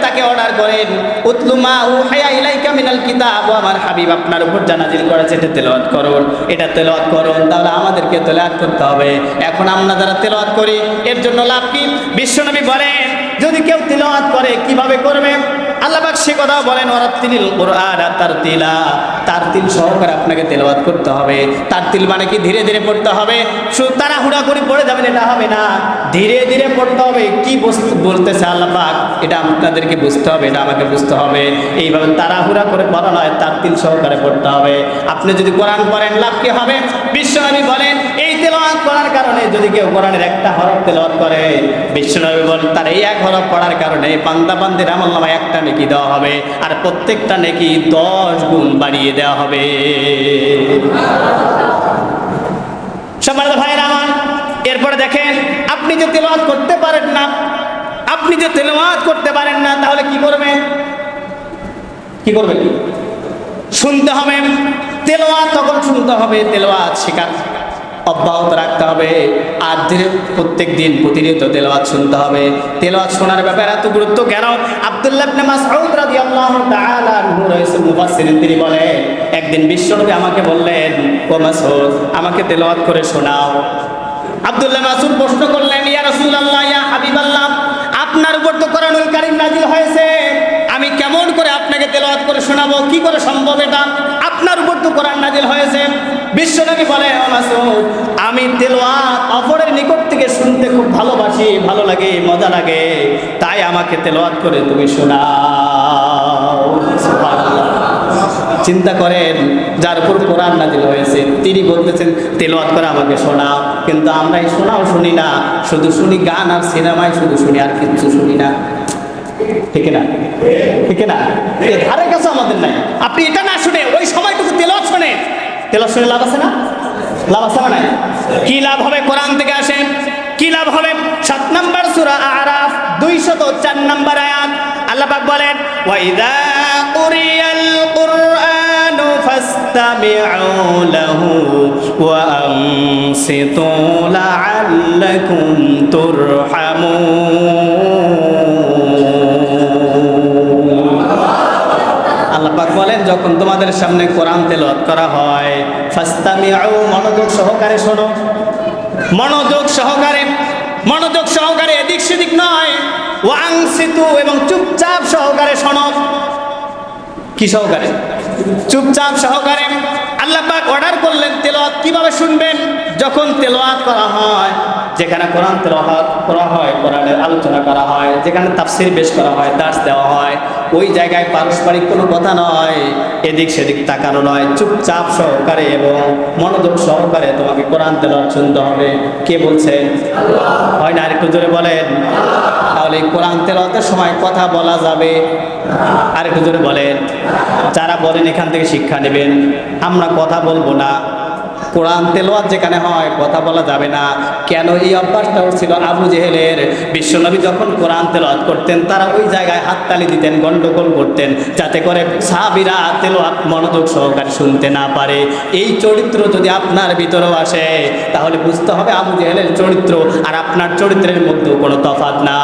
তাকে অর্ডার করেন, উতলু মা উহিয়া ইলাইকা মিনাল কিতাব, আমার হাবিব আপনার উপর যা নাজিল করেছে এটা তেলাওয়াত করুন, এটা তেলাওয়াত করুন। তাহলে আমাদেরকে তেলাওয়াত করতে হবে। এখন আমরা যারা তেলাওয়াত করি এর জন্য লাভ কি? বিশ্বনবী বলেন যদি কেউ তেলাওয়াত করে কিভাবে করবে? আল্লাহ পাক সে কথাও বলেন, ওয়ারাত্তিলিল কুরআন তারতিলা, তারতিল সহকারে আপনাকে তেলাওয়াত করতে হবে। তারতিল মানে কি? ধীরে ধীরে পড়তে হবে। শুধু তাড়াহুড়া করে পড়ে যাবেন এটা হবে না, ধীরে ধীরে পড়তে হবে। কি বলতেছে আল্লাহ পাক এটা আপনাদেরকে বুঝতে হবে, এটা আমাকে বুঝতে হবে। এইভাবে তাড়াহুড়া করে পড়া নয়, তারতিল সহকারে পড়তে হবে। আপনি যদি কোরআন পড়েন লাভ কি হবে? বিশ্বনবী বলেন এই তেলাওয়াত করার কারণে যদি কেউ কোরআনের একটা হরফ তেলাওয়াত করে, বিশ্বনবী বলেন তার এই এক হরফ পড়ার কারণে বান্দা বান্দির আমলনামায় একটা নেকি দেওয়া হবে, আর প্রত্যেকটা নেকি 10 গুণ বাড়িয়ে দেওয়া হবে। সম্মানিত ভাইরা আমার, এরপরে দেখেন আপনি যে তেলাওয়াত করতে পারেন না, আপনি যে তেলাওয়াত করতে পারেন না তাহলে কি করবেন? কি করবেন? শুনতে হবে। তেলাওয়াত তখন শুনতে হবে, তেলাওয়াত শেখার অব্যাহত রাখতে হবে। আর প্রত্যেক দিন প্রতিনিয়ত তেলাওয়াত শুনতে হবে। তেলাওয়াত শোনার ব্যাপারে এত গুরুত্ব কেন? আব্দুল্লাহ ইবনে মাসউদ রাদিয়াল্লাহু তাআলা আনহু রাইসুল মুফাসসিরিন তিনি বলে একদিন বিশ্বনবী আমাকে বললেন, ও মাসউদ আমাকে তেলাওয়াত করে শোনাও। আব্দুল্লাহ মাসউদ প্রশ্ন করলেন, ইয়া রাসূলুল্লাহ, ইয়া হাবিবাল্লাহ, আপনার উপর তো কোরআনুল কারীম নাযিল হয়েছে, আমি কেমন করে আপনাকে তেলাওয়াত করে শোনাবো? কি করে সম্ভব এটা? আপনার উপর তো কোরআন নাযিল হয়েছে। বিশ্বনবী বলে, ও মাসউদ আমি তেলাওয়াত অপরের নিকট থেকে শুনতে খুব ভালোবাসি, ভালো লাগে, মজা লাগে, তাই আমাকে তেলাওয়াত করে তুমি শোনাও। সুবহানাল্লাহ। চিন্তা করেন যার উপর কোরআন নাযিল হয়েছে তিনি বলতেছেন তেলাওয়াত করে আমাকে শোনাও, কিন্তু আমরা এই শোনাও শুনি না, শুধু শুনি গান আর সিনেমায় শুধু শুনি, আর কিচ্ছু শুনি না। ঠিক না? ঠিক না? এই ধারে কাছে আমাদের নাই। আপনি এটা না শুনে ওই সময়টুকু তেলাওয়াত শুনে, তেলাওয়াত শুনে লাভ আছে না? লাভ আছে না? নাই। কি লাভ হবে? কোরআন থেকে আসেন। কি লাভ হবে? 7 নম্বর সূরা আরাফ 204 নম্বর আয়াত আল্লাহ পাক বলেন, ওয়া ইযা কুরিয়াল কুরআনু ফাসতামিউ লাহু ওয়া আনসিতু লাআল্লাকুম তুরহামুন। আল্লাহ পাক বলেন যখন তোমাদের সামনে কোরআন তেলাওয়াত করা হয়, ফাসতামিউ মনোযোগ সহকারে শোনো, মনোযোগ সহকারে, মনোযোগ সহকারে, এদিক সেদিক নয়। ওয়াংসিতু এবং চুপচাপ সহকারে শোনো। কি সহকারে? চুপচাপ সহকারে। আল্লাহ পাক অর্ডার করলেন তেলাওয়াত কিভাবে শুনবেন? যখন তেলাওয়াত করা হয়, যেখানে কোরআন তেলাওয়াত করা হয়, কোরআনের আলোচনা করা হয়, যেখানে তাফসীর পেশ করা হয়, দার্স দেওয়া হয়, ওই জায়গায় পারস্পরিক কোনো কথা নয়, এদিক সেদিক তাকানো নয়, চুপচাপ সহকারে এবং মনোযোগ সহকারে তোমাকে কোরআন তেলাওয়াত শুনতে হবে। কে বলছেন? আল্লাহ। হয় না? আরেকটু জোরে বলেন। তাহলে কোরআন তেলাওয়াতের সময় কথা বলা যাবে? আরেকটু জোরে বলেন। যারা বলেন এখান থেকে শিক্ষা নেবেন, আমরা কথা বলবো না, কোরআন তেলাওয়াত যেখানে হয় কথা বলা যাবে না। কেন এই অভ্যাসটা ছিল আবু জেহেলের? বিশ্বনবী যখন কোরআন তেলাওয়াত করতেন তারা ওই জায়গায় হাততালি দিতেন, গন্ডগোল করতেন, যাতে করে সাহাবীরা তেলাওয়াত মনোযোগ সহকারে শুনতে না পারে। এই চরিত্র যদি আপনার ভিতরেও আসে তাহলে বুঝতে হবে আবু জেহেলের চরিত্র আর আপনার চরিত্রের মধ্যে কোনো তফাৎ না।